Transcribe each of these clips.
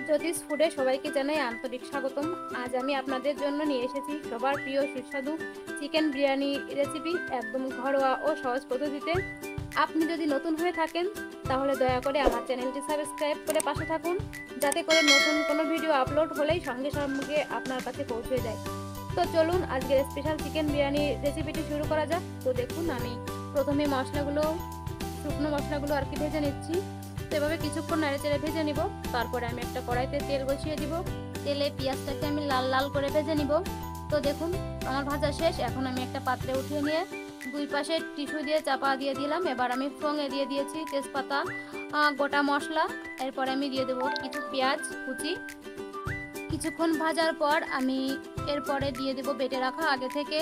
জ্যোতিষ ফুডে সবাইকে জানাই আন্তরিক স্বাগতম। আজ আমি আপনাদের জন্য নিয়ে এসেছি সবার প্রিয় সুস্বাদু চিকেন বিরিয়ানি রেসিপি, একদম ঘরোয়া ও সহজ পদ্ধতিতে। আপনি যদি নতুন হয়ে থাকেন তাহলে দয়া করে আমার চ্যানেলটি সাবস্ক্রাইব করে পাশে থাকুন, যাতে করে নতুন কোনো ভিডিও আপলোড হলেই সঙ্গে সঙ্গে আপনার কাছে পৌঁছে যায়। তো চলুন আজকের স্পেশাল চিকেন বিরিয়ানি রেসিপিটি শুরু করা যাক। তো দেখুন, আমি প্রথমে শুকনো মশলাগুলো আর কি ভেজে নিচ্ছি। তো এভাবে কিছুক্ষণ নেড়েচেড়ে ভেজে নিব। তারপরে আমি একটা কড়াইতে তেল বসিয়ে দিব। তেলে পেঁয়াজটাকে আমি লাল লাল করে ভেজে নিব। তো দেখুন আমার ভাজা শেষ। এখন আমি একটা পাত্রে উঠিয়ে নিয়ে দুই পাশে টিস্যু দিয়ে চাপা দিয়ে দিলাম। এবার আমি ফোড়নে দিয়ে দিয়েছি তেজপাতা, গোটা মশলা। এরপরে আমি দিয়ে দেবো কিছু পেঁয়াজ কুচি। কিছুক্ষণ ভাজার পর আমি এরপরে দিয়ে দেব বেটে রাখা আগে থেকে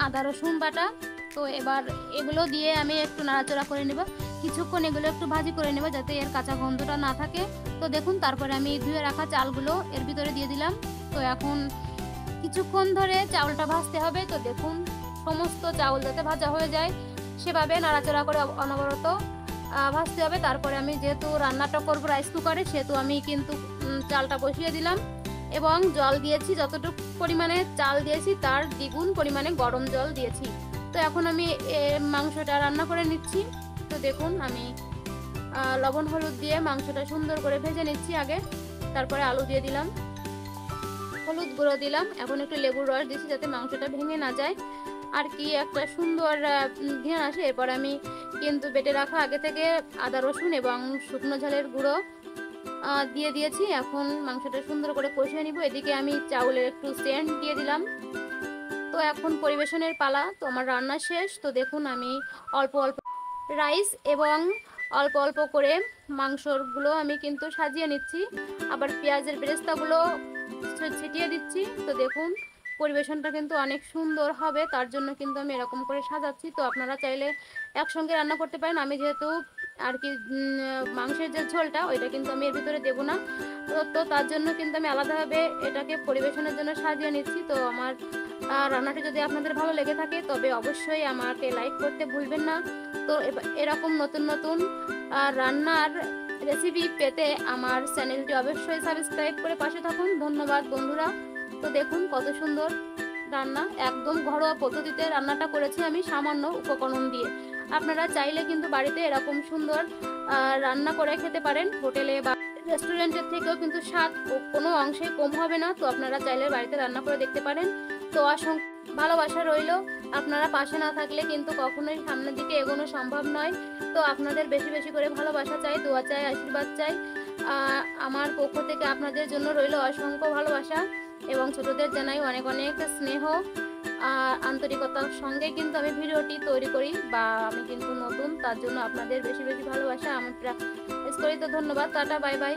আদা রসুন বাটা। তো এবার এগুলো দিয়ে আমি একটু নাড়াচাড়া করে নেব। কিছুক্ষণ এগুলো একটু ভাজি করে নেব যাতে এর কাঁচা গন্ধটা না থাকে। তো দেখুন তারপরে আমি ধুয়ে রাখা চালগুলো এর ভিতরে দিয়ে দিলাম। তো এখন কিছুক্ষণ ধরে চাউলটা ভাজতে হবে। তো দেখুন সমস্ত চাউল যাতে ভাজা হয়ে যায় সেভাবে নাড়াচাড়া করে অনবরত ভাজতে হবে। তারপরে আমি যেহেতু রান্নাটা করবো রাইস কুকারে, সেহেতু আমি কিন্তু চালটা বসিয়ে দিলাম এবং জল দিয়েছি। যতটুকু পরিমাণে চাল দিয়েছি তার দ্বিগুণ পরিমাণে গরম জল দিয়েছি। তো এখন আমি মাংসটা রান্না করে নিচ্ছি। তো দেখুন আমি লবণ হলুদ দিয়ে মাংসটা সুন্দর করে ভেজে নিচ্ছি আগে। তারপরে আলু দিয়ে দিলাম, হলুদ গুঁড়ো দিলাম। এখন একটু লেবুর রস দিচ্ছি যাতে মাংসটা ভেঙে না যায় আর কি একটা সুন্দর ঘ্রাণ আসে। এরপর আমি কিন্তু বেটে রাখা আগে থেকে আদা রসুন এবং শুকনো ঝালের গুঁড়ো দিয়ে দিয়েছি। এখন মাংসটা সুন্দর করে কষিয়ে নিব। এদিকে আমি চাউলের একটু সেন্ট দিয়ে দিলাম। তো এখন পরিবেশনের পালা। তো আমার রান্না শেষ। তো দেখুন আমি অল্প অল্প রাইস এবং অল্প অল্প করে মাংসগুলো আমি কিন্তু সাজিয়ে নিচ্ছি, আবার পেঁয়াজের বেরেস্তাগুলো ছিটিয়ে দিচ্ছি। তো দেখুন পরিবেশনটা কিন্তু অনেক সুন্দর হবে, তার জন্য কিন্তু আমি এরকম করে সাজাচ্ছি। তো আপনারা চাইলে একসঙ্গে রান্না করতে পারেন। আমি যেহেতু আর কি মাংসের যে ঝোলটা ওইটা কিন্তু আমি এর ভিতরে দেবো না, তো তার জন্য কিন্তু আমি আলাদাভাবে এটাকে পরিবেশনের জন্য সাজিয়ে নিচ্ছি। তো আমার রান্নাটি যদি আপনাদের ভালো লেগে থাকে তবে অবশ্যই আমাকে লাইক করতে ভুলবেন না। তো এরকম নতুন নতুন রান্নার রেসিপি পেতে আমার চ্যানেলটি অবশ্যই সাবস্ক্রাইব করে পাশে থাকুন। ধন্যবাদ বন্ধুরা। তো দেখুন কত সুন্দর রান্না, একদম ঘরোয়া পদ্ধতিতে রান্নাটা করেছি আমি সামান্য উপকরণ দিয়ে। আপনারা চাইলে কিন্তু বাড়িতে এরকম সুন্দর রান্না করে খেতে পারেন। হোটেলে বা রেস্টুরেন্টের থেকেও কিন্তু স্বাদ কোনো অংশে কম হবে না। তো আপনারা চাইলে বাড়িতে রান্না করে দেখতে পারেন। তো অসংখ্য ভালোবাসা রইল। আপনারা পাশে না থাকলে কিন্তু কখনোই সামনের দিকে এগোনো সম্ভব নয়। তো আপনাদের বেশি বেশি করে ভালোবাসা চাই, দোয়া চাই, আশীর্বাদ চাই। আমার পক্ষ থেকে আপনাদের জন্য রইল অসংখ্য ভালোবাসা এবং ছোটদের জানাই অনেক অনেক স্নেহ আন্তরিকতার সঙ্গে কিন্তু আমি ভিডিওটি তৈরি করি, বা আমি কিন্তু নতুন, তার জন্য আপনাদের বেশি বেশি ভালোবাসা আমার প্রাপ্ত করি। তো ধন্যবাদ, টাটা, বাই বাই।